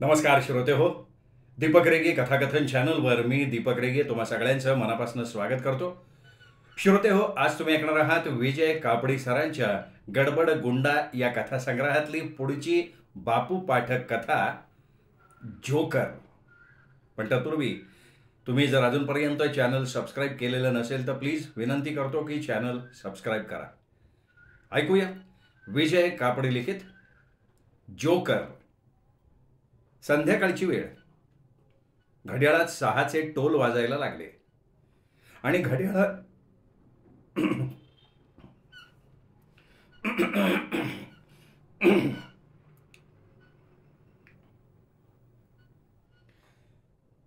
नमस्कार श्रोते हो. दीपक रेगे कथाकथन चॅनलवर मी दीपक रेगे तुम्हा सगळ्यांचं मनापासून स्वागत करतो. श्रोते हो, आज तुम्ही ऐकणार आहात विजय कापडी सरांच्या गडबड गुंडा या कथासंग्रहातली पुढची बापू पाठक कथा जोकर. पण तत्पूर्वी तुम्ही जर अजूनपर्यंत चॅनल सबस्क्राईब केलेलं नसेल तर प्लीज विनंती करतो की चॅनल सबस्क्राईब करा. ऐकूया विजय कापडी लिखित जोकर. संध्याकाळची वेळ. घड्याळात 6चे टोल वाजायला लागले आणि घड्याळात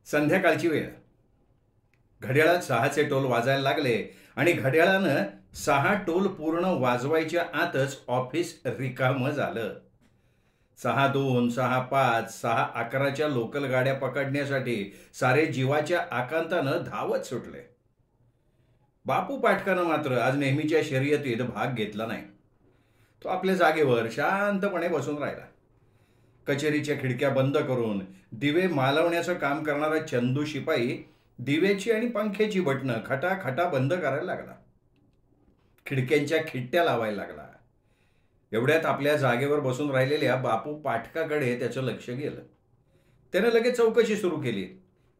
संध्याकाळची वेळ. घड्याळात 6चे टोल वाजायला लागले आणि घड्याळानं 6 टोल पूर्ण वाजवायच्या आतच ऑफिस रिकामं झालं. 6:02, 6:05, 6:11च्या लोकल गाड्या पकडण्यासाठी सारे जीवाच्या आकांतानं धावत सुटले. बापू पाटकानं मात्र आज नेहमीच्या शर्यतीत भाग घेतला नाही. तो आपल्या जागेवर शांतपणे बसून राहिला. कचेरीच्या खिडक्या बंद करून दिवे मालवण्याचं काम करणारा चंदू शिपाई दिव्याची आणि पंख्याची बटणं खटाखटा बंद करायला लागला. खिडक्यांच्या खिट्ट्या लावायला लागला. एवढ्यात आपल्या जागेवर बसून राहिलेल्या बापू पाठकाकडे त्याचं लक्ष गेलं. त्याने लगेच चौकशी सुरू केली.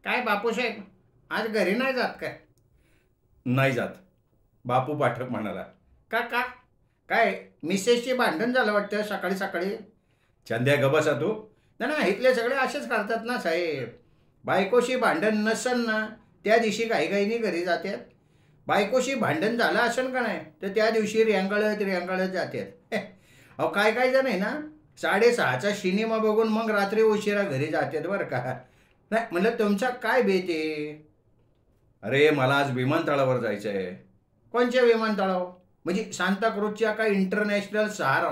काय बापूसाहेब, आज घरी नाही जात काय? नाही जात, बापू पाठक म्हणाला. का का काय मिसेसची भांडण झालं वाटतं सकाळी सकाळी? चंद्या गबसा तू. ना इथले सगळे असेच करतात ना साहेब. बायकोशी भांडण नसन ना त्या दिवशी घाईघाईने घरी जातात. बायकोशी भांडण झालं असेल का नाही तर त्या दिवशी रेंगाळत जातात. अहो काय काय जण आहे ना 6:30चा सिनेमा बघून मग रात्री उशिरा घरी जातात बरं का. नाही म्हणलं तुमचा काय बेत आहे? अरे मला आज विमानतळावर जायचं आहे. कोणच्या विमानतळावर? म्हणजे सांताक्रूजच्या का इंटरनॅशनल सहारा?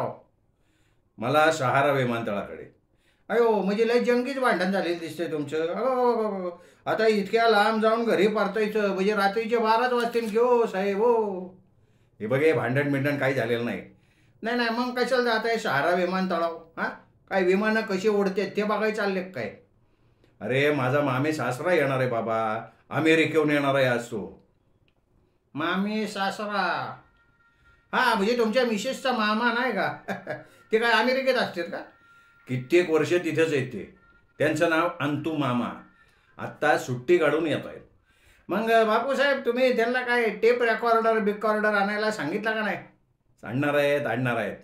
मला सहारा विमानतळाकडे. अयो म्हणजे लय जंगीच भांडण झालेलं दिसतंय तुमचं. अगो आता इतक्या लांब जाऊन घरी परतायचं म्हणजे रात्रीचे 12च वाजतील की हो साहेब हो. हे बघे भांडण बिंडण काही झालेलं नाही. नाही मग कशाला जात आहे सहारा विमानतळाव? हां काय विमानं कशी ओढतात ते बघायला चालले काय? अरे माझा मामे सासरा येणार आहे बाबा. अमेरिकेहून येणार आहे आज तो. मामी सासरा? हां म्हणजे तुमच्या मिसेसचा मामा नाही का? ते काय अमेरिकेत असतात का? कित्येक वर्ष तिथेच येते. त्यांचं नाव अंतू मामा. आत्ता सुट्टी काढून येत आहेत. मग बापूसाहेब तुम्ही त्यांना काय टेप रेकॉर्डर आणायला सांगितलं का नाही? आणणार आहेत.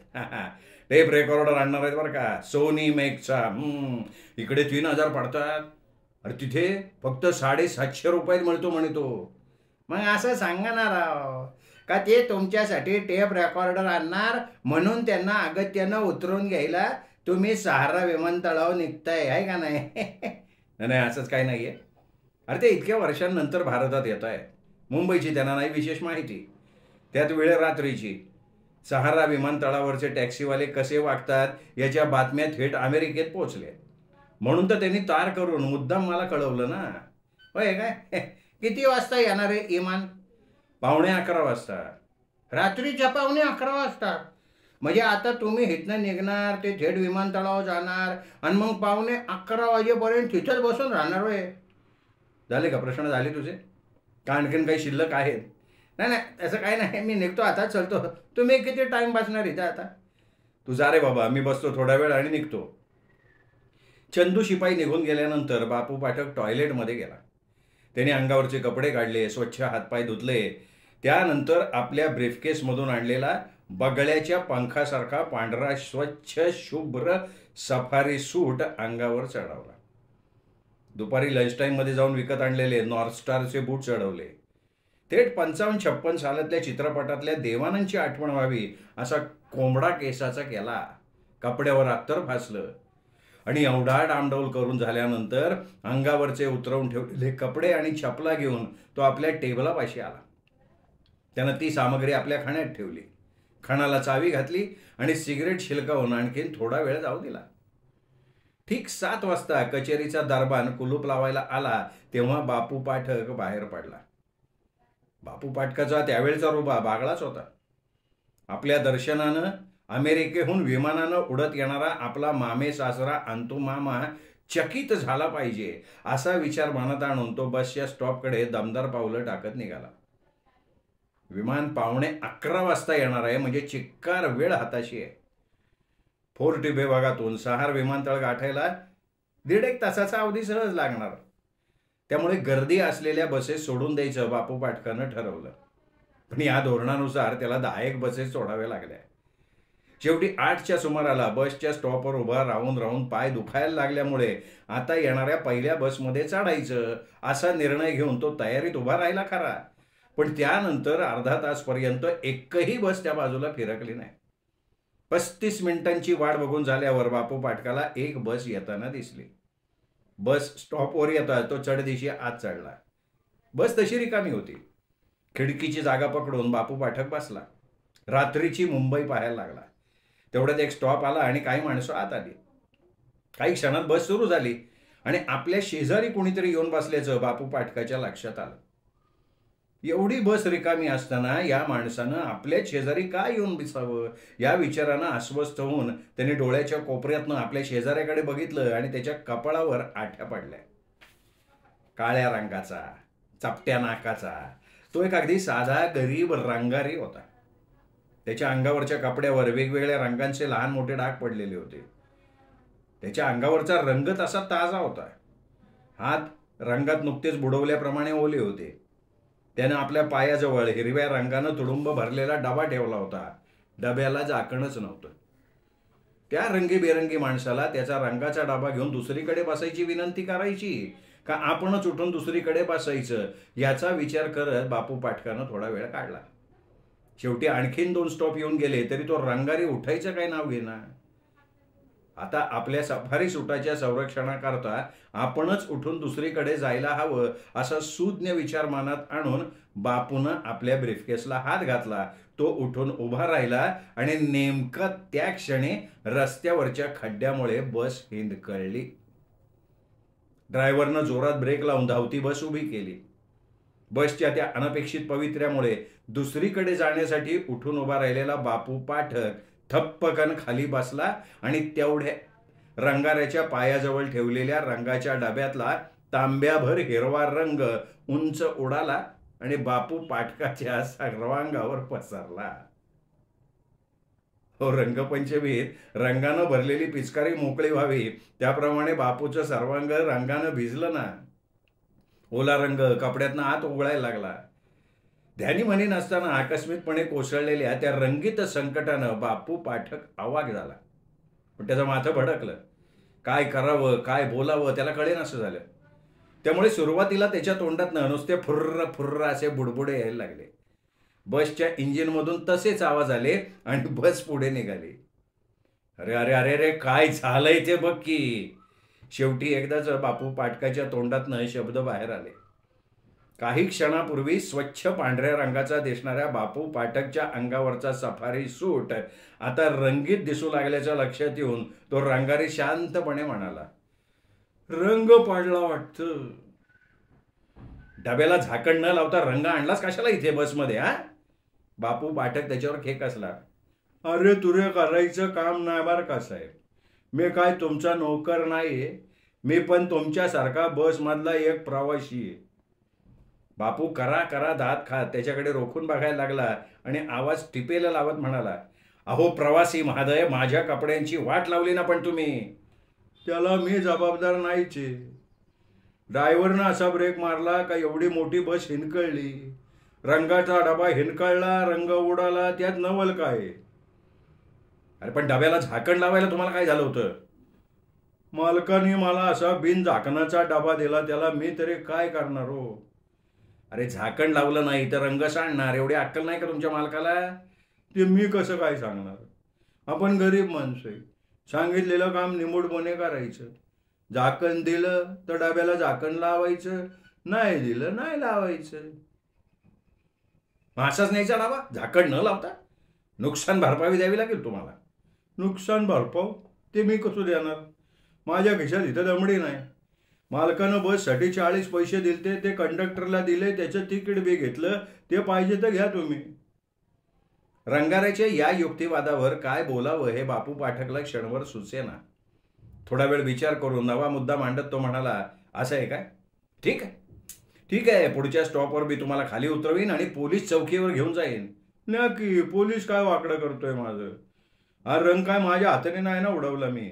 टेप रेकॉर्डर आणणार आहेत बरं का. सोनी मेकचा. इकडे 3,000 पडतात. अरे तिथे फक्त 750 रुपयात मिळतो म्हणे तो. मग असं सांगा ना राव का ते तुमच्यासाठी टेप रेकॉर्डर आणणार म्हणून त्यांना अगत्यानं उतरून घ्यायला तुम्ही सहारा विमानतळावर निघताय आहे का नाही? नाही असंच काही नाही आहे. अरे ते इतक्या वर्षांनंतर भारतात येत आहे. मुंबईची त्यांना नाही विशेष माहिती. त्यात वेळ रात्रीची. सहारा विमानतळावरचे टॅक्सीवाले कसे वागतात याच्या बातम्या थेट अमेरिकेत पोहोचल्या. म्हणून तर त्यांनी तार करून मुद्दाम मला कळवलं ना. होय काय? किती वाजता येणार आहे विमान? 11:15 वाजता. रात्रीच्या 11:15 वाजता? म्हणजे आता तुम्ही इथनं निघणार ते थेट विमानतळावर जाणार आणि मग 11:15 वाजेपर्यंत तिथंच बसून राहणार होय? झाले का प्रश्न झाले तुझे का आणखीन काही शिल्लक आहेत? नाही तसं काही नाही. मी निघतो आता चलतो. तुम्ही किती टाईम बसणार इथं आता? तू जा रे बाबा, मी बसतो थोडा वेळ आणि निघतो. चंदू शिपाई निघून गेल्यानंतर बापू पाठक टॉयलेटमध्ये गेला. त्याने अंगावरचे कपडे काढले, स्वच्छ हातपाय धुतले. त्यानंतर आपल्या ब्रीफकेसमधून आणलेला बगळ्याच्या पंखासारखा पांढरा स्वच्छ शुभ्र सफारी सूट अंगावर चढवला. दुपारी लंच टाईममध्ये जाऊन विकत आणलेले नॉर्थ स्टारचे बूट चढवले. थेट 55-56 सालातल्या चित्रपटातल्या देवानंदची आठवण व्हावी असा कोंबडा केसाचा केला. कपड्यावर अत्तर फासलं आणि एवढा डामडौल करून झाल्यानंतर अंगावरचे उतरवून ठेवलेले कपडे आणि चपला घेऊन तो आपल्या टेबलापाशी आला. त्यानं ती सामग्री आपल्या खाण्यात ठेवली. खाणाला चावी घातली आणि सिगरेट शिलकावून आणखीन थोडा वेळ जाऊ दिला. ठीक 7 वाजता कचेरीचा दरबान कुलूप लावायला आला तेव्हा बापू पाठक बाहेर पडला. बापू पाटकाचा त्यावेळचा रुबा बागळाच होता. आपल्या दर्शनानं अमेरिकेहून विमानानं उडत येणारा आपला मामे सासरा अंतू मामा चकित झाला पाहिजे असा विचार मनात आणून तो बसच्या स्टॉपकडे दमदार पावलं टाकत निघाला. विमान 11:15 वाजता येणार आहे म्हणजे चिक्कार वेळ हाताशी आहे. फोर्ट विभागातून सहार विमानतळ गाठायला 1.5 तासाचा अवधी सहज लागणार. त्यामुळे गर्दी असलेल्या बसेस सोडून द्यायचं बापू पाटकानं ठरवलं. पण या धोरणानुसार त्याला 10 बसेस सोडाव्या लागल्या. शेवटी 8च्या सुमाराला बसच्या स्टॉपवर उभा राहून राहून पाय दुखायला लागल्यामुळे आता येणाऱ्या पहिल्या बसमध्ये चढायचं असा निर्णय घेऊन तो तयारीत उभा राहिला खरा. पण त्यानंतर अर्धा तासपर्यंत एकही बस त्या बाजूला फिरकली नाही. 35 मिनिटांची वाट बघून झाल्यावर बापू पाटकाला एक बस येताना दिसली. बस स्टॉपवर येता तो चढदिशी आत चढला. बस तशी रिकामी होती. खिडकीची जागा पकडून बापू पाठक बसला. रात्रीची मुंबई पाहायला लागला. तेवढ्यात एक स्टॉप आला आणि काही माणसं आत आली. काही क्षणात बस सुरू झाली आणि आपल्या शेजारी कुणीतरी येऊन बसल्याचं बापू पाटकाच्या लक्षात आलं. एवढी बस रिकामी असताना या माणसानं आपल्या शेजारी का येऊन बसावं या विचारानं अस्वस्थ होऊन त्याने डोळ्याच्या कोपऱ्यातनं आपल्या शेजाऱ्याकडे बघितलं आणि त्याच्या कपाळावर आठ्या पडल्या. काळ्या रंगाचा, चपट्या नाकाचा तो एक अगदी साधा गरीब रंगारी होता. त्याच्या अंगावरच्या कपड्यावर वेगवेगळ्या रंगांचे लहान मोठे डाग पडलेले होते. त्याच्या अंगावरचा रंग तसा ताजा होता. हात रंगात नुकतेच बुडवल्याप्रमाणे ओले होते. त्यानं आपल्या पायाजवळ हिरव्या रंगानं तुडुंब भरलेला डबा ठेवला होता. डब्याला झाकणच नव्हतं. त्या रंगीबेरंगी माणसाला त्याचा रंगाचा डबा घेऊन दुसरीकडे बसायची विनंती करायची का आपणच उठून दुसरीकडे बसायचं याचा विचार करत बापू पाटकानं थोडा वेळ काढला. शेवटी आणखीन 2 स्टॉप येऊन गेले तरी तो रंगारी उठायचं काही नाव घेना. आता आपल्या सफारी सुटाच्या संरक्षणाकरता आपणच उठून दुसरीकडे जायला हवं असा सुज्ञ विचार मनात आणून बापूनं आपल्या ब्रीफकेसला हात घातला. तो उठून उभा राहिला आणि नेमका त्या क्षणी रस्त्यावरच्या खड्ड्यामुळे बस हिंदकळली. ड्रायव्हरनं जोरात ब्रेक लावून धावती बस उभी केली. बसच्या त्या अनपेक्षित पवित्र्यामुळे दुसरीकडे जाण्यासाठी उठून उभा राहिलेला बापू पाठक थप्पकन खाली बसला आणि तेवढ्या रंगाऱ्याच्या पायाजवळ ठेवलेल्या रंगाच्या डब्यातला तांब्याभर हिरवा रंग उंच उडाला आणि बापू पाटकाच्या सर्वांगावर पसरला. हो, रंगपंचमीत रंगानं भरलेली पिचकारी मोकळी व्हावी त्याप्रमाणे बापूचं सर्वांग रंगानं भिजलं ना. ओला रंग कपड्यातनं आत उघळायला लागला. ध्यानी म्हणी नसताना आकस्मिकपणे कोसळलेल्या त्या रंगीत संकटानं बापू पाठक अवाक झाला. पण त्याचं माथं भडकलं. काय करावं काय बोलावं त्याला कळेनासं झालं. त्यामुळे सुरुवातीला त्याच्या तोंडातनं नुसते फुर्र फुर्र असे बुडबुडे यायला लागले. बसच्या इंजिनमधून तसेच आवाज आले आणि बस पुढे निघाली. अरे अरे अरे रे काय झालंय ते बघ की. शेवटी एकदाच बापू पाटकाच्या तोंडातनं शब्द बाहेर आले. काही क्षणापूर्वी स्वच्छ पांढऱ्या रंगाचा दिसणाऱ्या बापू पाटकच्या अंगावरचा सफारी सूट आता रंगीत दिसू लागल्याच्या लक्षात येऊन तो रंगारी शांतपणे म्हणाला, रंग पाडला वाटतं. डब्याला झाकण न लावता रंग आणलास कशाला इथे बसमध्ये हा? बापू पाठक त्याच्यावर खेकसला. अरे तुरे करायचं काम नाही बार का साहेब. मी काय तुमचा नोकर नाहीये. मी पण तुमच्यासारखा बसमधला एक प्रवासी आहे. बापू करा करा दात खात त्याच्याकडे रोखून बघायला लागला आणि आवाज टिपेला लावत म्हणाला, अहो प्रवासी महादय, माझ्या कपड्यांची वाट लावली ना पण तुम्ही. त्याला मी जबाबदार नाहीच. ड्रायव्हरनं असा ब्रेक मारला का एवढी मोठी बस हिंदकळली. रंगाचा डबा हिंदकळला, रंग उडाला, त्यात नवल काय. अरे पण डब्याला झाकण लावायला तुम्हाला काय झालं होतं. मालकाने मला असा बिन झाकणाचा डबा दिला, त्याला मी तरी काय करणार हो. अरे झाकण लावलं नाही तर रंग सांडणार एवढी अक्कल नाही का तुमच्या मालकाला. ते मी कसं काय सांगणार. आपण गरीब माणसं आहे. सांगितलेलं काम निमूटपणे करायचं. झाकण दिलं तर डब्याला झाकण लावायचं, नाही दिलं नाही लावायचं. असाच न्यायचा डबा झाकण न लावता. नुकसान भरपाई द्यावी लागेल तुम्हाला. नुकसान भरपाव ते मी कसं देणार. माझ्या खिशात इथं दमडी नाही. मालकानं बससाठी 40 पैसे दिले, ते कंडक्टरला दिले, त्याचं तिकीट बी घेतलं. ते पाहिजे तर घ्या तुम्ही. रंगाऱ्याच्या या युक्तिवादावर काय बोलावं हे बापू पाठकला क्षणभर सुचेना. थोडा वेळ विचार करून नवा मुद्दा मांडत तो म्हणाला, असं आहे काय? ठीक आहे, ठीक आहे, पुढच्या स्टॉपवर मी तुम्हाला खाली उतरवीन आणि पोलीस चौकीवर घेऊन जाईन. नक्की, पोलीस काय वाकडं करतोय माझं? हा रंग काय माझ्या हाताने नाही ना उडवला मी.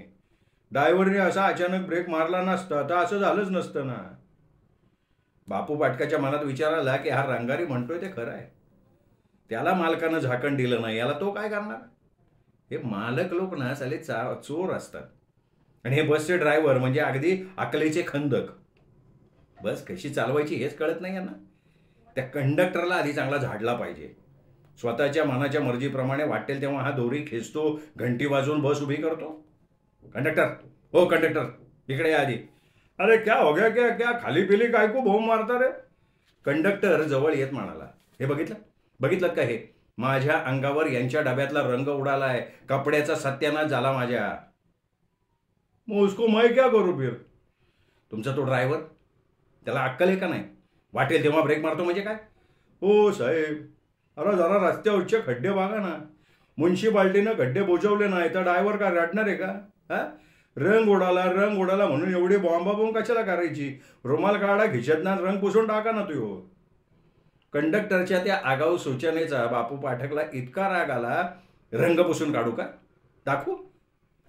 ड्रायव्हरने असा अचानक ब्रेक मारला नसता तर असं झालंच नसतं ना. बापू पाटकाच्या मनात विचार आला की हा रंगारी म्हणतोय ते खरं आहे. त्याला मालकानं झाकण दिलं नाही, याला तो काय करणार? हे मालक लोक ना साले चोर असतात. आणि हे बसचे ड्रायव्हर म्हणजे अगदी अकलेचे खंदक. बस कशी चालवायची हेच कळत नाही यांना. त्या कंडक्टरला आधी चांगला झाडला पाहिजे. स्वतःच्या मनाच्या मर्जीप्रमाणे वाटेल तेव्हा हा दोरी खेचतो, घंटी वाजवून बस उभी करतो. कंडक्टर, हो कंडक्टर, इकडे या आधी. अरे क्या हो गया, क्या क्या खाली पिली काय को भोम मारता रे? कंडक्टर जवळ येत म्हणाला, हे बघितलं का हे? माझ्या अंगावर यांच्या डब्यातला रंग उडालाय, कपड्याचा सत्यानाश झाला माझ्या. मग उसको मैं क्या करू फिर? तुमचा तो ड्रायव्हर, त्याला अक्कल आहे का नाही? वाटेल तेव्हा ब्रेक मारतो म्हणजे काय? हो साहेब, अरे जरा रस्त्यावरचे खड्डे बघा ना. म्युन्सिपाल्टीनं खड्डे बुजवले नाही तर ड्रायव्हर काय रडणार आहे का? हा, रंग उडाला म्हणून एवढी बॉम्ब कशाला करायची? रुमाल काढा खिशातनं, रंग पुसून टाका ना तो. कंडक्टरच्या त्या आगाऊ सूचनेचा बापू पाठकला इतका राग आला, रंग पुसून काढू का? दाखवू?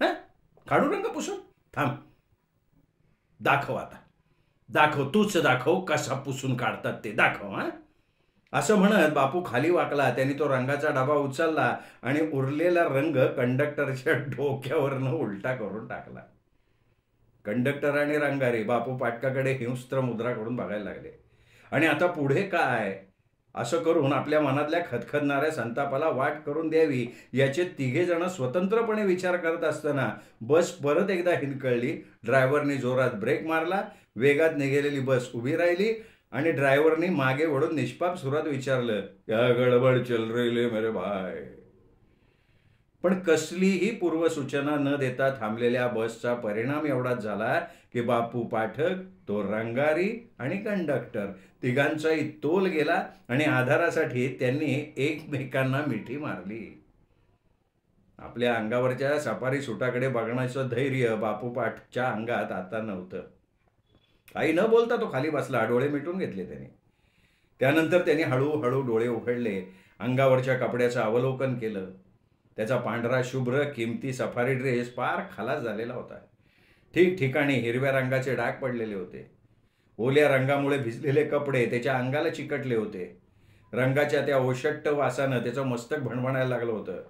हा, काढू रंग पुसून? थांब, दाखव आता, दाखव, तूच दाखव कसा पुसून काढतात ते दाखव. हा, असं म्हणत बापू खाली वाकला. त्यांनी तो रंगाचा डबा उचलला आणि उरलेला रंग कंडक्टरच्या डोक्यावरनं उलटा करून टाकला. कंडक्टर आणि रंगारी बापू पाटकाकडे हिंस्त्र मुद्रा करून बघायला लागले. आणि आता पुढे काय? असं करून आपल्या मनातल्या खदखदणाऱ्या संतापाला वाट करून द्यावी याचे तिघे जण स्वतंत्रपणे विचार करत असताना बस परत एकदा हिंदकळली. ड्रायव्हरने जोरात ब्रेक मारला. वेगात निघालेली बस उभी राहिली आणि ड्रायव्हरने मागे वळून निष्पाप सुरात विचारलं, क्या गडबड चल रही मेरे भाई? पण कसलीही पूर्वसूचना न देता थांबलेल्या बसचा परिणाम एवढाच झाला की बापू पाठक, तो रंगारी आणि कंडक्टर तिघांचाही तोल गेला आणि आधारासाठी त्यांनी एकमेकांना मिठी मारली. आपल्या अंगावरच्या सफारी सुटाकडे बघण्याचं धैर्य बापू पाठच्या अंगात आता नव्हतं. काही न बोलता तो खाली बसला. डोळे मिटून घेतले त्याने. त्यानंतर त्यांनी हळूहळू डोळे उघडले. अंगावरच्या कपड्याचं अवलोकन केलं. त्याचा पांढरा शुभ्र किमती सफारी ड्रेस पार खलास झालेला होता. ठिकठिकाणी हिरव्या रंगाचे डाग पडलेले होते. ओल्या रंगामुळे भिजलेले कपडे त्याच्या अंगाला चिकटले होते. रंगाच्या त्या ओषट्ट वासानं त्याचं मस्तक भणभणायला लागलं होतं.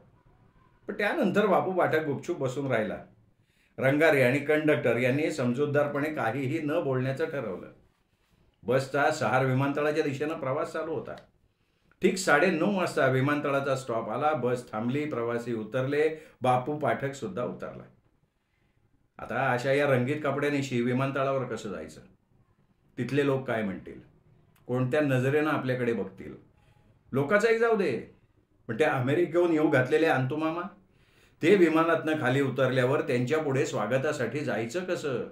पण त्यानंतर बापू पाठक गुपचूप बसून राहिला. रंगारी आणि कंडक्टर यांनी समजूतदारपणे काहीही न बोलण्याचं ठरवलं. बसचा शहार विमानतळाच्या दिशेनं प्रवास चालू होता. ठीक 9:30 वाजता विमानतळाचा स्टॉप आला. बस थांबली. प्रवासी उतरले. बापू पाठक सुद्धा उतरला. आता अशा या रंगीत कपड्यानिशी विमानतळावर कसं जायचं? तिथले लोक काय म्हणतील? कोणत्या नजरेनं आपल्याकडे बघतील? लोकांचाही जाऊ दे, पण त्या अमेरिकेहून येऊ घातलेले अंतुमामा, ते विमानातनं खाली उतरल्यावर त्यांच्या पुढे स्वागतासाठी जायचं कसं?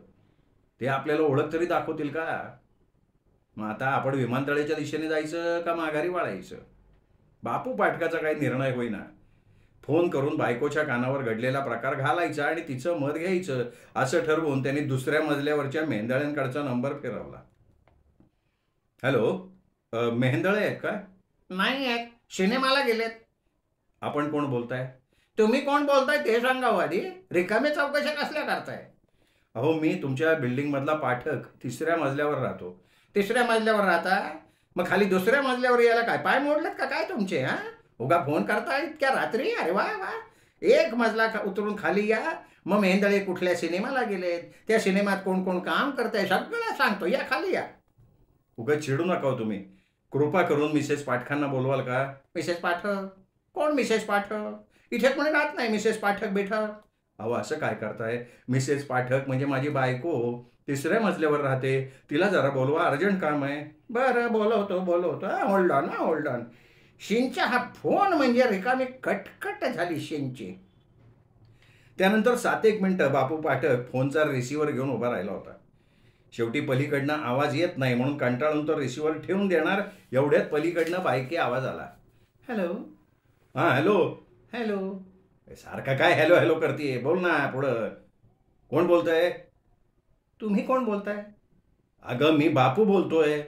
ते आपल्याला ओळख तरी दाखवतील का? मग आता आपण विमानतळाच्या दिशेने जायचं का माघारी वळायचं? बापू पाटकाचा काही निर्णय होईना. फोन करून बायकोच्या कानावर घडलेला प्रकार घालायचा आणि तिचं मत घ्यायचं असं ठरवून त्यांनी दुसऱ्या मजल्यावरच्या मेहेंदळ्यांकडचा नंबर फिरवला. हॅलो, मेहेंदळे आहेत का? नाही आहेत, सिनेमाला गेलेत. आपण कोण बोलताय? तुम्ही कोण बोलताय ते सांगा आधी. रिकामे चौकशा कसल्या करताय? अहो, मी तुमच्या बिल्डिंगमधला पाठक, 3ऱ्या मजल्यावर राहतो. 3ऱ्या मजल्यावर राहता? मग खाली 2ऱ्या मजल्यावर यायला काय पाय मोडलेत का काय तुमचे? हा, उगा फोन करताय इतक्या रात्री? अरे वा वा, एक मजला उतरून खाली या. मग मेहेंदळे कुठल्या सिनेमाला गेलेत, त्या सिनेमात कोण कोण काम करताय सगळं सांगतो. या खाली या. उगा चिडू नका हो तुम्ही. कृपा करून मिसेस पाठकांना बोलवाल का? मिसेस पाठक? कोण मिसेस पाठक? इथे कोणी राहत नाही मिसेस पाठक बिठक. अहो, असं काय करताय? मिसेस पाठक म्हणजे माझी बायको, 3ऱ्या मजल्यावर राहते. तिला जरा बोलवा, अर्जंट काम आहे. बरं, बोलवतो. Hold on. शिंचा हा फोन म्हणजे रिकामी कटकट झाली शिंची. त्यानंतर 7-1 मिनिटं बापू पाठक फोनचा रिसिव्हर घेऊन उभा राहिला होता. शेवटी पलीकडनं आवाज येत नाही म्हणून कंटाळून तो रिसिव्हर ठेवून देणार एवढ्यात पलीकडनं बायकी आवाज आला. हॅलो. हां, हॅलो. हॅलो. सारखा काय हॅलो हॅलो करते? बोल ना पुढं. कोण बोलतंय? तुम्ही कोण बोलताय? अगं मी बापू बोलतोय.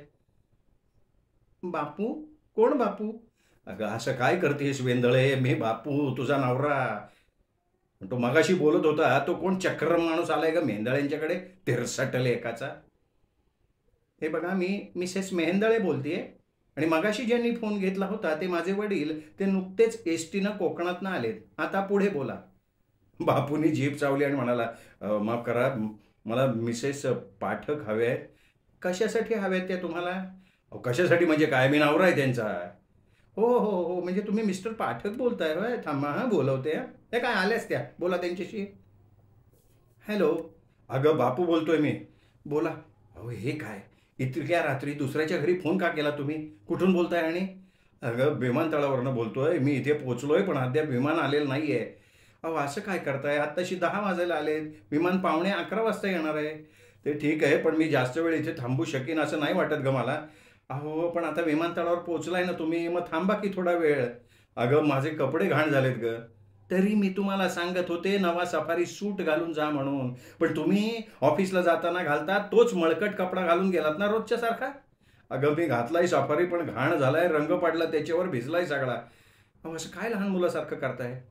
बापू? कोण बापू? अगं असं काय करतेस वेंदळे? मी बापू, तुझा नवरा. तो मगाशी बोलत होता, तो कोण चक्रम माणूस आलाय का मेंदळ्यांच्याकडे, तिरसटले एकाचा. हे बघा, मी मिसेस मेहेंदळे बोलतेय, आणि मगाशी ज्यांनी फोन घेतला होता ते माझे वडील. ते नुकतेच एसटीनं कोकणातनं आलेत. आता पुढे बोला. बापूंनी जीभ चावली आणि म्हणाला, माफ करा, मला मिसेस पाठक हवे आहेत. कशासाठी हव्यात त्या तुम्हाला? कशासाठी म्हणजे काय, मी नवरा आहे त्यांचा. हो हो हो, म्हणजे तुम्ही मिस्टर पाठक बोलताय होय? थांबा हां, बोलवते. हे काय आल्याच त्या, बोला त्यांच्याशी. हॅलो. अगं बापू बोलतोय मी. बोला. अहो हे काय, इतक्या रात्री दुसऱ्याच्या घरी फोन का केला तुम्ही? कुठून बोलताय? आणि अगं विमानतळावरनं बोलतोय मी. इथे पोचलोय पण अद्याप विमान आलेलं नाही आहे. अहो असं काय करताय? आत्ताशी 10 वाजायला आलेत. विमान 11:15 वाजता येणार आहे. ते ठीक आहे, पण मी जास्त वेळ इथे थांबू शकीन असं नाही वाटत ग मला. अहो पण आता विमानतळावर पोहोचलाय ना तुम्ही, मग थांबा की थोडा वेळ. अगं माझे कपडे घाण झालेत ग. तरी मी तुम्हाला सांगत होते नवा सफारी सूट घालून जा म्हणून, पण तुम्ही ऑफिसला जाताना घालता तोच मळकट कपडा घालून गेलात ना रोजच्या सारखा. अगं मी घातलाय सफारी, पण घाण झालाय, रंग पडला त्याच्यावर, भिजलाय सगळा. अहो असं काय लहान मुलासारखं करताय?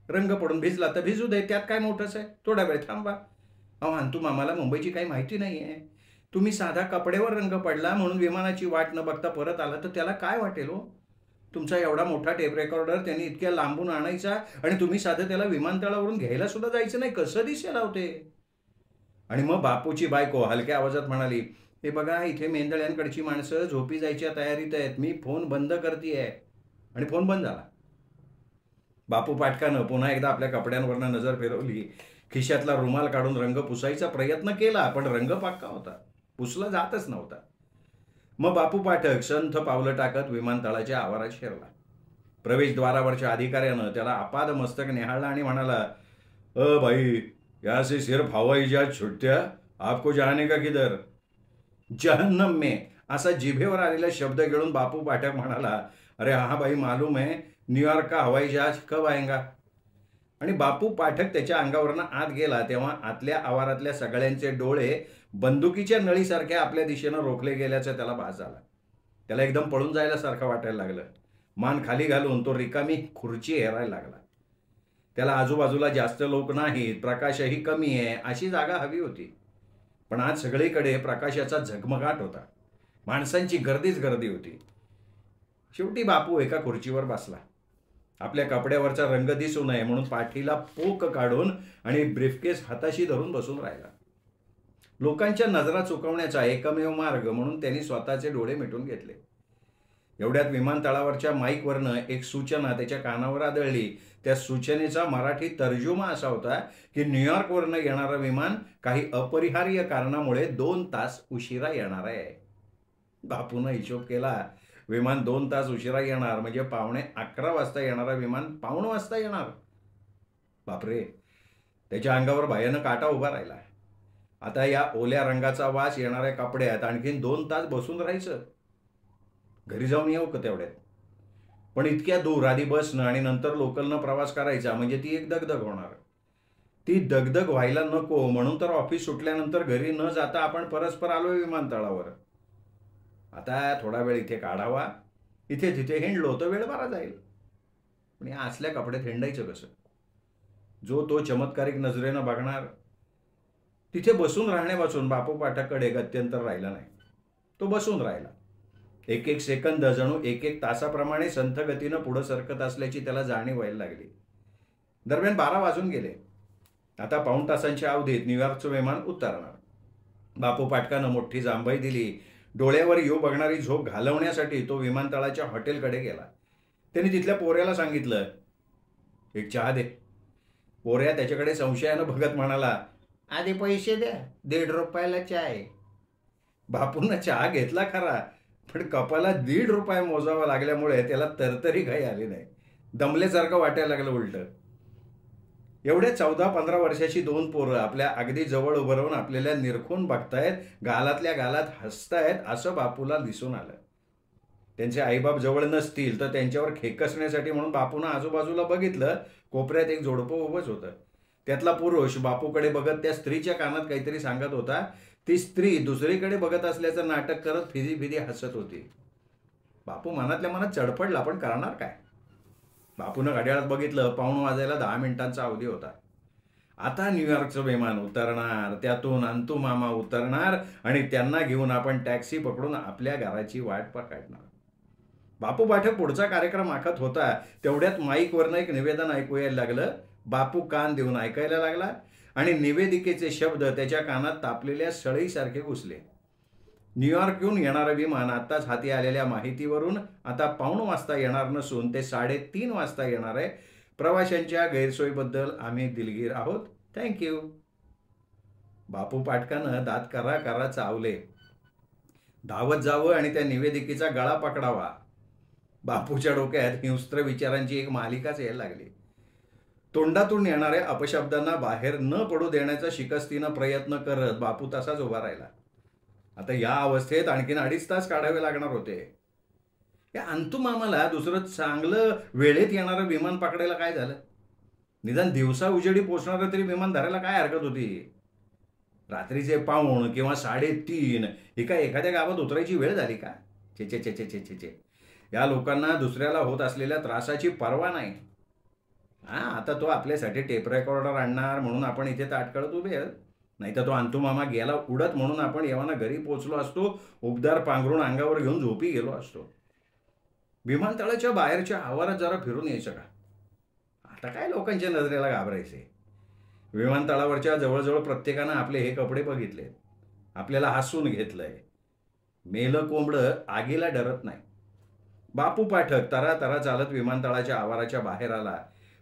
रंग पडून भिजला तर भिजू दे, त्यात काय मोठंच आहे. थोडा वेळ थांबा. अहो अंतू मामाला मुंबईची काही माहिती नाही आहे. तुम्ही साधा कपड्यावर रंग पडला म्हणून विमानाची वाट न बघता परत आला तर त्याला काय वाटेल हो? तुमचा एवढा मोठा टेप रेकॉर्डर त्यांनी इतक्या लांबून आणायचा आणि तुम्ही साधं त्याला विमानतळावरून घ्यायला सुद्धा जायचं नाही, कसं दिसेल होते? आणि मग बापूची बायको हलक्या आवाजात म्हणाली, हे बघा, इथे मेंदळ्यांकडची माणसं झोपी जायच्या तयारीत आहेत. मी फोन बंद करतेय. आणि फोन बंद झाला. बापू पाटकानं पुन्हा एकदा आपल्या कपड्यांवरनं नजर फिरवली. खिशातला रुमाल काढून रंग पुसायचा प्रयत्न केला, पण रंग पक्का होता, पुसला जातच नव्हता. मग बापू पाठक संथ पावलं टाकत विमानतळाच्या आवारात शिरला. प्रवेशद्वारावरच्या अधिकाऱ्यानं त्याला आपाद मस्तक निहाळला आणि म्हणाला, भाई, यहाँ से सिर्फ हवाई जहाज छुटते हैं, आपको जाने का किधर? जहन्नम में, असा जिभेवर आलेला शब्द गिळून बापू पाठक म्हणाला, अरे हाँ भाई, मालूम है, न्यूयॉर्क का हवाई जहाज कब आएगा? आणि बापू पाठक त्याच्या अंगावरनं आत गेला तेव्हा आतल्या आवारातल्या सगळ्यांचे डोळे बंदुकीच्या नळीसारख्या आपल्या दिशेनं रोखले गेल्याचं त्याला भास झाला. त्याला एकदम पळून जायला सारखं वाटायला लागलं. मान खाली घालून तो रिकामी खुर्ची हेरायला लागला. त्याला आजूबाजूला जास्त लोक नाहीत, प्रकाशही कमी आहे, अशी जागा हवी होती. पण आज सगळीकडे प्रकाशाचा झगमगाट होता, माणसांची गर्दीच गर्दी होती. शेवटी बापू एका खुर्चीवर बसला. आपल्या कपड्यावरचा रंग दिसू नये म्हणून पाठीला पोक काढून आणि ब्रीफकेस हाताशी धरून बसून राहिला. लोकांच्या नजरा चुकवण्याचा एकमेव मार्ग म्हणून त्यांनी स्वतःचे डोळे मिटून घेतले. एवढ्यात विमानतळावरच्या माईकवरनं एक सूचना त्याच्या कानावर आदळली. त्या सूचनेचा मराठी तर्जुमा असा होता की न्यूयॉर्कवरनं येणारं विमान काही अपरिहार्य कारणामुळे 2 तास उशिरा येणार आहे. बापूनं हिशोब केला. विमान 2 तास उशिरा येणार म्हणजे 11:15 वाजता येणारं विमान 1:15 वाजता येणार. बापरे, त्याच्या अंगावर भयानक काटा उभा राहिला. आता या ओल्या रंगाचा वास येणाऱ्या कपड्यात आणखीन 2 तास बसून राहायचं. घरी जाऊन येऊ का तेवढ्यात? पण इतक्या दूर आधी बसणं आणि नंतर लोकलनं प्रवास करायचा म्हणजे ती एक दगदग होणार. ती दगदग व्हायला नको म्हणून तर ऑफिस सुटल्यानंतर घरी न जाता आपण परस्पर आलोय विमानतळावर. आता थोडा वेळ इथे काढावा, इथे तिथे हिंडलो तर वेळ बरा जाईल. पण या असल्या कपड्यात हिंडायचं कसं? जो तो चमत्कारिक नजरेनं बघणार. तिथे बसून राहण्यापासून बापू पाठककडे गत्यंतर राहिलं नाही. तो बसून राहिला. एक एक सेकंद जणू एक एक तासाप्रमाणे संथ गतीनं पुढं सरकत असल्याची त्याला जाणीव व्हायला लागली. दरम्यान 12 वाजून गेले. आता 1.5 तासांच्या अवधीत न्यूयॉर्कचं विमान उतरणार. बापू पाटकानं मोठी जांभई दिली. डोळ्यावर येऊ बघणारी झोप घालवण्यासाठी तो विमानतळाच्या हॉटेलकडे गेला. त्याने तिथल्या पोऱ्याला सांगितलं, एक चहा दे. पोऱ्या त्याच्याकडे संशयानं बघत म्हणाला, आधी पैसे द्या, 1.5 रुपयाला चहा आहे. बापूंना चहा घेतला खरा, पण कपाला 1.5 रुपये मोजावा लागल्यामुळे त्याला तरतरी काही आली नाही. दमल्यासारखं वाटायला लागलं उलट. एवढ्या 14-15 वर्षाची 2 पोरं आपल्या अगदी जवळ उभं राहून आपल्याला निरखून बघतायत, गालातल्या गालात हसतायत असं बापूला दिसून आलं. त्यांचे आईबाप जवळ नसतील तर त्यांच्यावर खेकसण्यासाठी म्हणून बापूनं आजूबाजूला बघितलं. कोपऱ्यात एक जोडपं उभंच होतं. त्यातला पुरुष बापूकडे बघत त्या स्त्रीच्या कानात काहीतरी सांगत होता. ती स्त्री दुसरीकडे बघत असल्याचं नाटक करत फिदी फिदी हसत होती. बापू मनातल्या मनात चडपडला, पण करणार काय. बापूनं घड्याळात बघितलं, 9:15 वाजायला 10 मिनिटांचा अवधी होता. आता न्यूयॉर्कचं विमान उतरणार, त्यातून अंतू मामा उतरणार आणि त्यांना घेऊन आपण टॅक्सी पकडून आपल्या घराची वाट पकडणार. बापू पाठक पुढचा कार्यक्रम आखत होता. तेवढ्यात माईकवरनं एक निवेदन ऐकू यायला लागलं. बापू कान देऊन ऐकायला लागला आणि निवेदिकेचे शब्द त्याच्या कानात तापलेल्या सळईसारखे घुसले. न्यूयॉर्कहून येणारं विमान आत्ताच हाती आलेल्या माहितीवरून आता 9:15 वाजता येणार नसून ते 3:30 वाजता येणार आहे. प्रवाशांच्या गैरसोयीबद्दल आम्ही दिलगीर आहोत. थँक्यू. बापू पाटकानं दात करा करा चावले. धावत जावं आणि त्या निवेदिकेचा गळा पकडावा. बापूच्या डोक्यात हिंस्त्र विचारांची एक मालिकाच यायला लागली. तोंडातून येणाऱ्या अपशब्दांना बाहेर न पडू देण्याचा शिकस्तीनं प्रयत्न करत बापू तसाच उभा राहिला. आता या अवस्थेत आणखीन 2.5 तास काढावे लागणार होते. या अंतू मामाला दुसरं चांगलं वेळेत येणारं विमान पकडायला काय झालं. निदान दिवसा उजेडी पोचणारं तरी विमान धरायला काय हरकत होती. रात्रीचे 2:15 किंवा 3:30 ही काय एखाद्या गावात उतरायची वेळ झाली का. चे चे चे चे चे चे चे. या लोकांना दुसऱ्याला होत असलेल्या त्रासाची पर्वा नाही. आता तो आपल्यासाठी टेप रेकॉर्डर आणणार म्हणून आपण इथे ताटकळत उभे आहोत. नाही तर तो अंतू मामा गेला उडत म्हणून आपण येवाना घरी पोचलो असतो. उबदार पांघरून अंगावर घेऊन झोपी गेलो असतो. विमानतळाच्या बाहेरच्या आवारात जरा फिरून यायचं का. आता काय लोकांच्या नजरेला घाबरायचे. विमानतळावरच्या जवळजवळ प्रत्येकानं आपले हे कपडे बघितले. आपल्याला हसून घेतलंय. मेलं कोंबडं आगीला डरत नाही. बापू पाठक तरा तरा चालत विमानतळाच्या आवाराच्या बाहेर आला.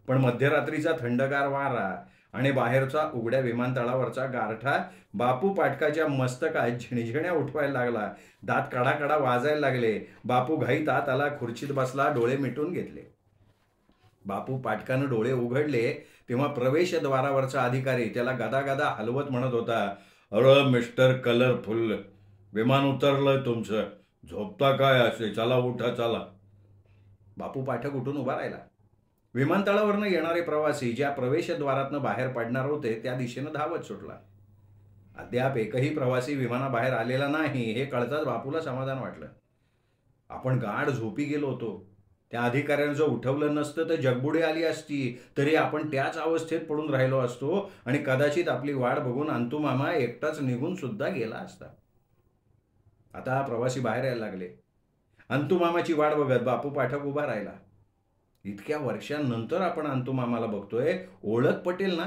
पण मध्यरात्रीचा थंडगार वारा आणि बाहेरचा उघड्या विमानतळावरचा गारठा बापू पाटकाच्या मस्तकात झिणझिण्या उठवायला लागला. दात कडाकडा वाजायला लागले. बापू घाईत आत आला, खुर्चीत बसला, डोळे मिटून घेतले. बापू पाटकानं डोळे उघडले तेव्हा प्रवेशद्वारावरचा अधिकारी त्याला गदागदा हलवत म्हणत होता, अरे मिस्टर कलरफुल, विमान उतरलंय तुमचं, झोपता काय असे, चला उठा चला. बापू पाठक उठून उभा राहिला. विमानतळावरनं येणारे प्रवासी ज्या प्रवेशद्वारातनं बाहेर पडणार होते त्या दिशेनं धावत सुटला. अद्याप एकही प्रवासी विमानाबाहेर आलेला नाही हे कळताच बापूला समाधान वाटलं. आपण गाढ झोपी गेलो होतो. त्या अधिकाऱ्यानं जर उठवलं नसतं तर जगबुडी आली असती, तरी आपण त्याच अवस्थेत पडून राहिलो असतो आणि कदाचित आपली वाट बघून अंतू मामा एकटाच निघून सुद्धा गेला असता. आता प्रवासी बाहेर यायला लागले. अंतू मामाची वाट बघत बापू पाठक उभा राहिला. इतक्या वर्षांनंतर आपण अंतू मामाला बघतोय. ओळख पटेल ना.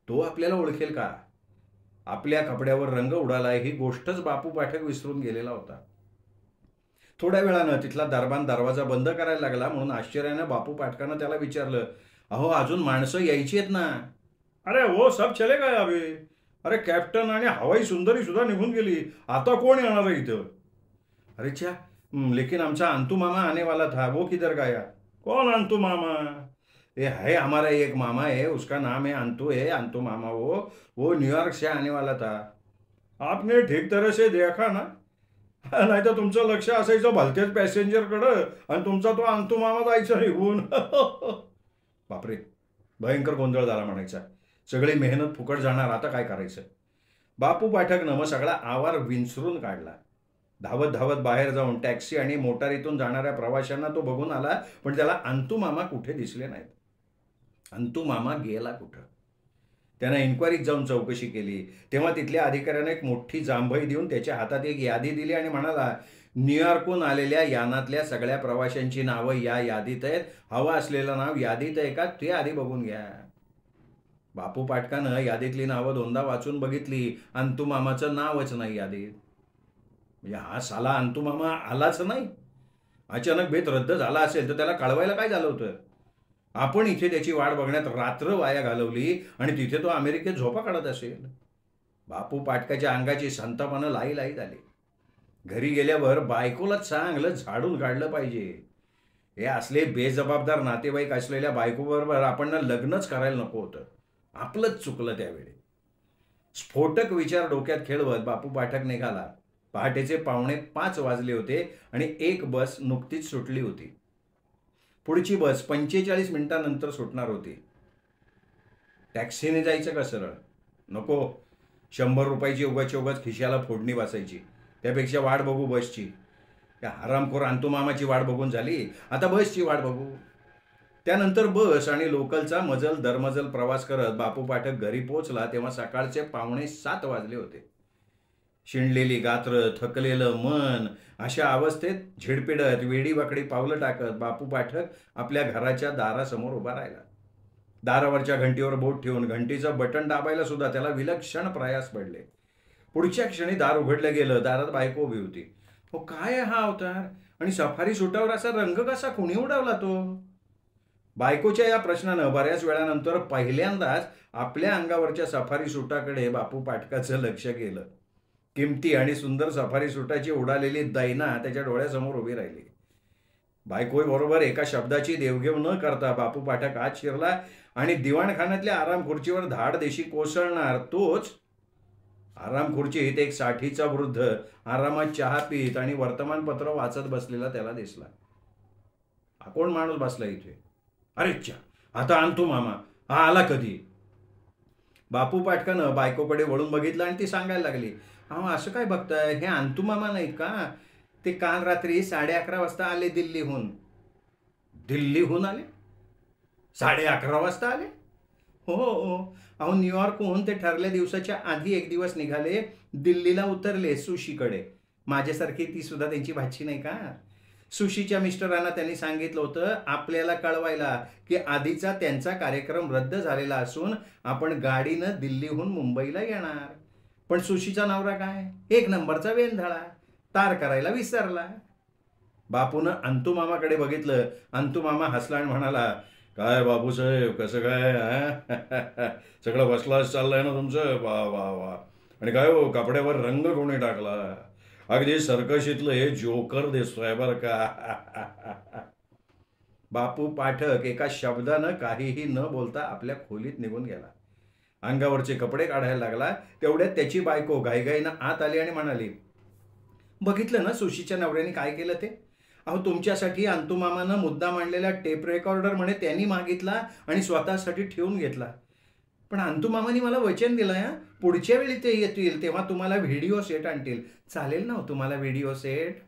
तो आपल्याला ओळखेल का. आपल्या कपड्यावर रंग उडाला ही गोष्टच बापू पाठक विसरून गेलेला होता. थोड्या वेळानं तिथला दरबान दरवाजा बंद करायला लागला म्हणून आश्चर्यानं बापू पाटकानं त्याला विचारलं, अहो अजून माणसं यायची आहेत ना. अरे हो सब चले गए अभी. अरे कॅप्टन आणि हवाई सुंदरी सुद्धा निघून गेली. आता कोण येणार आहे इथं. अरे च्या, लेकिन आमचा अंतू मामा आने वाला था, वो किधर गया. कौन अंतू मामा. ये है हमारा एक मामा है, उसका नाम है अंतू है, अंतू मामा. वो न्यूयॉर्क से आने वाला था. आपने ठीक तरह से देखा ना. नाही तर तुमचं लक्ष असायचं भलतेच पॅसेंजरकडं आणि तुमचा तो अंतू मामा जायचा निघून. बापरे, भयंकर गोंधळ झाला म्हणायचा. सगळी मेहनत फुकट जाणार, आता काय करायचं. बापू पाठकनं मग सगळा आवार विंचरून काढला. धावत धावत बाहेर जाऊन टॅक्सी आणि मोटारीतून जाणाऱ्या प्रवाशांना तो बघून आला, पण त्याला अंतू मामा कुठे दिसले नाहीत. अंतू मामा गेला कुठं. त्यानं इन्क्वायरीत जाऊन चौकशी केली तेव्हा तिथल्या अधिकाऱ्याने एक मोठी जांभई देऊन त्याच्या हातात एक यादी दिली आणि म्हणाला, न्यूयॉर्कहून आलेल्या यानातल्या सगळ्या प्रवाशांची नावं या यादीत आहेत. हवं असलेलं नाव यादीत आहे का ते आधी बघून घ्या. बापू पाटकानं यादीतली नावं 2दा वाचून बघितली. अंतू मामाचं नावच नाही यादीत. म्हणजे हा साला अंतू मामा आलाच नाही. अचानक बेत रद्द झाला असेल तर त्याला कळवायला काय झालं होतं. आपण इथे त्याची वाट बघण्यात रात्र वाया घालवली आणि तिथे तो अमेरिकेत झोपा काढत असेल. बापू पाटकाच्या अंगाची संतापानं लाई लाई झाली. घरी गेल्यावर बायकोला चांगलं झाडून काढलं पाहिजे. हे असले बेजबाबदार नातेवाईक असलेल्या बायकोबरोबर आपण लग्नच करायला नको होतं. आपलंच चुकलं त्यावेळी. स्फोटक विचार डोक्यात खेळवत बापू पाठक निघाला. पहाटेचे 4:45 वाजले होते आणि एक बस नुकतीच सुटली होती. पुढची बस 45 मिनिटांनंतर सुटणार होती. टॅक्सीने जायचं का सरळ? नको. 100 रुपयाची उगाच खिशाला फोडणी बसायची. त्यापेक्षा वाट बघू बसची. त्या हरामखोर अंतुमामाची वाट बघून झाली, आता बसची वाट बघू. त्यानंतर बस आणि लोकलचा मजल दरमजल प्रवास करत बापू पाठक घरी पोचला तेव्हा सकाळचे 6:45 वाजले होते. शिणलेली गात्र, थकलेलं मन, अशा अवस्थेत झिडपिडत वेडीवाकडी पावलं टाकत बापू पाठक आपल्या घराच्या दारासमोर उभा राहिला. दारावरच्या घंटीवर बोट ठेवून घंटीचं बटन दाबायला सुद्धा त्याला विलक्षण प्रयास पडले. पुढच्या क्षणी दार उघडलं गेलं. दारात बायको उभी होती. हो, काय हा अवतार? आणि सफारी सुटावर असा रंग कसा कुणी उडवला तो? बायकोच्या या प्रश्नानं बऱ्याच वेळानंतर पहिल्यांदाच आपल्या अंगावरच्या सफारी सुटाकडे बापू पाटकाचं लक्ष गेलं. किमती आणि सुंदर सफारी सुटाची उडालेली दैना त्याच्या डोळ्यासमोर उभी राहिली. बायकोबरोबर एका शब्दाची देवघेव न करता बापू पाठक आत शिरला आणि दिवाणखान्यातल्या आराम खुर्चीवर धाड देशी कोसळणार तोच आराम खुर्चीत एक 60चा वृद्ध आरामात चहा पीत आणि वर्तमानपत्र वाचत बसलेला त्याला दिसला. हा कोण माणूस बसला इथे? अरे च्या, आता आणतो मामा. हा आला कधी? बापू पाटकानं बायकोकडे वळून बघितलं आणि ती सांगायला लागली, अहो असं काय बघताय? हे अंतू मामा नाहीत का? ते काल रात्री 11:30 वाजता आले दिल्लीहून. दिल्लीहून आले? 11:30 वाजता आले? हो. अहो न्यूयॉर्कहून ते ठरल्या दिवसाच्या आधी एक दिवस निघाले. दिल्लीला उतरले सुशीकडे. माझ्यासारखी ती सुद्धा त्यांची भाची नाही का? सुशीच्या मिस्टरांना त्यांनी सांगितलं होतं आपल्याला कळवायला की आधीचा त्यांचा कार्यक्रम रद्द झालेला असून आपण गाडीनं दिल्लीहून मुंबईला येणार. पण सुशीचा नवरा काय? 1 नंबरचा वेंधळा. तार करायला विसरला. बापूनं अंतुमामाकडे बघितलं. अंतुमामा हसला आणि म्हणाला, काय बापूसाहेब, कसं काय? सगळं बसलाच चाललंय ना तुमचं? वा वा वा. आणि काय हो, कपड्यावर रंग कोणी टाकला? अगदी सर्कशीतलं हे जोकर दिसतोय बरं का. बापू पाठक एका शब्दानं काहीही न बोलता आपल्या खोलीत निघून गेला. अंगावरचे कपडे काढायला लागला. तेवढ्यात त्याची बायको घाईघाईनं आत आली आणि म्हणाली, बघितलं ना सुशीच्या नवऱ्याने काय केलं ते? अहो तुमच्यासाठी अंतुमामानं मुद्दाम आणलेला टेप रेकॉर्डर म्हणे त्यांनी मागितला आणि स्वतःसाठी ठेवून घेतला. पण अंतुमामानी मला वचन दिलं आहे, पुढच्या वेळी ते येतील तेव्हा तुम्हाला व्हिडिओ सेट आणतील. चालेल ना तुम्हाला व्हिडिओ सेट?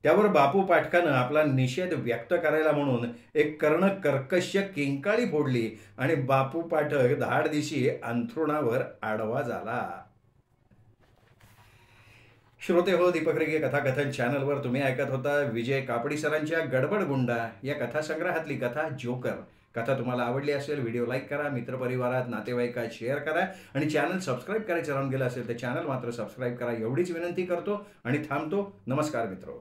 त्यावर बापू पाटकानं आपला निषेध व्यक्त करायला म्हणून एक कर्कश किंकाळी फोडली आणि बापू पाठक धाडदिशी अंथरुणावर आडवा झाला. श्रोते हो, दीपक रेगे कथाकथन चॅनलवर तुम्ही ऐकत होता विजय कापडी सरांच्या गडबड गुंडा या कथासंग्रहातली कथा जोकर. कथा तुम्हाला आवडली असेल, व्हिडिओ लाईक करा, मित्रपरिवारात नातेवाईकात शेअर करा आणि चॅनल सबस्क्राईब करायचं राहून गेलं असेल तर चॅनल मात्र सबस्क्राईब करा एवढीच विनंती करतो आणि थांबतो. नमस्कार मित्रो.